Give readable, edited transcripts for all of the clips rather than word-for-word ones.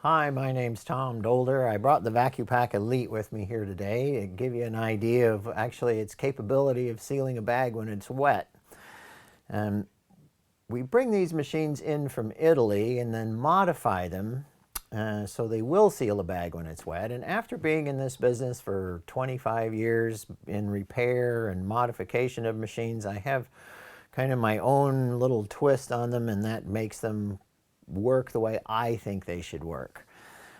Hi, my name's Tom Dolder. I brought the VacUpack Elite with me here today to give you an idea of actually its capability of sealing a bag when it's wet. We bring these machines in from Italy and then modify them so they will seal a bag when it's wet. And after being in this business for 25 years in repair and modification of machines, I have kind of my own little twist on them, and that makes them work the way I think they should work.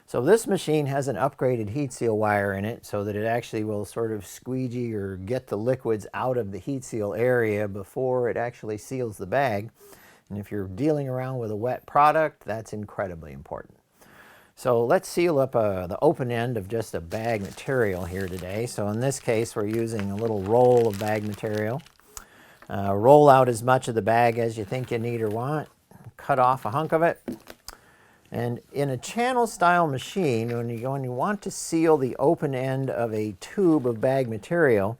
So this machine has an upgraded heat seal wire in it so that it actually will sort of squeegee or get the liquids out of the heat seal area before it actually seals the bag. And if you're dealing around with a wet product, that's incredibly important. So let's seal up the open end of just a bag material here today. So in this case, we're using a little roll of bag material. Roll out as much of the bag as you think you need or want. Cut off a hunk of it. And in a channel style machine, when you want to seal the open end of a tube of bag material,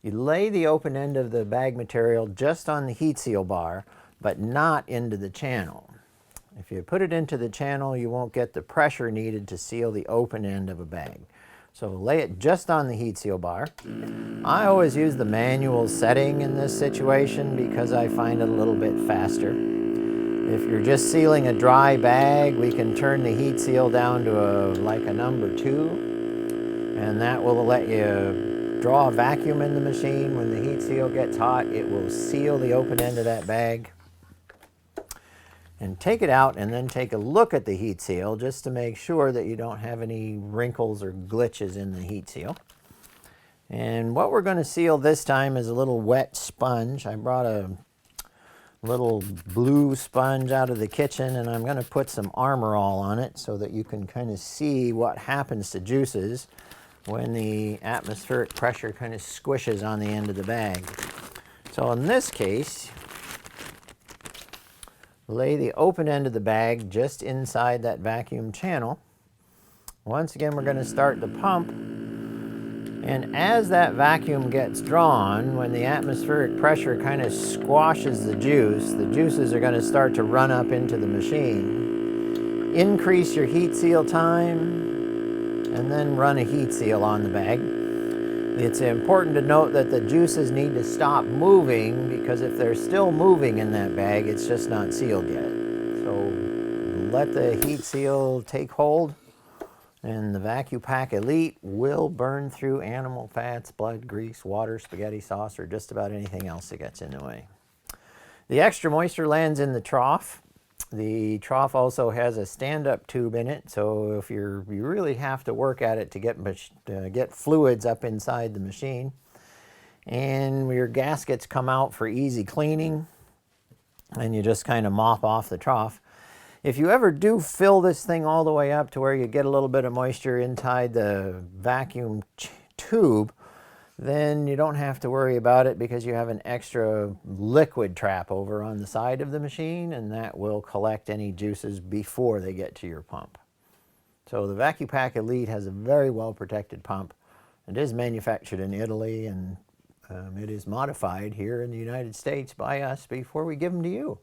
you lay the open end of the bag material just on the heat seal bar, but not into the channel. If you put it into the channel, you won't get the pressure needed to seal the open end of a bag. So lay it just on the heat seal bar. I always use the manual setting in this situation because I find it a little bit faster. If you're just sealing a dry bag, we can turn the heat seal down to like a number 2, and that will let you draw a vacuum in the machine. When the heat seal gets hot, it will seal the open end of that bag. And take it out and then take a look at the heat seal just to make sure that you don't have any wrinkles or glitches in the heat seal. And what we're going to seal this time is a little wet sponge. I brought a little blue sponge out of the kitchen, and I'm going to put some Armor All on it so that you can kind of see what happens to juices when the atmospheric pressure kind of squishes on the end of the bag. So in this case, lay the open end of the bag just inside that vacuum channel. Once again, we're going to start the pump. And as that vacuum gets drawn, when the atmospheric pressure kind of squashes the juices are going to start to run up into the machine. Increase your heat seal time, and then run a heat seal on the bag. It's important to note that the juices need to stop moving, because if they're still moving in that bag, it's just not sealed yet. So let the heat seal take hold, and the VacUpack Elite will burn through animal fats, blood, grease, water, spaghetti sauce, or just about anything else that gets in the way. The extra moisture lands in the trough. The trough also has a stand-up tube in it, so if you really have to work at it to get fluids up inside the machine. And your gaskets come out for easy cleaning, and you just kind of mop off the trough. If you ever do fill this thing all the way up to where you get a little bit of moisture inside the vacuum tube, then you don't have to worry about it, because you have an extra liquid trap over on the side of the machine, and that will collect any juices before they get to your pump. So the VacUpack Elite has a very well protected pump. It is manufactured in Italy, and it is modified here in the United States by us before we give them to you.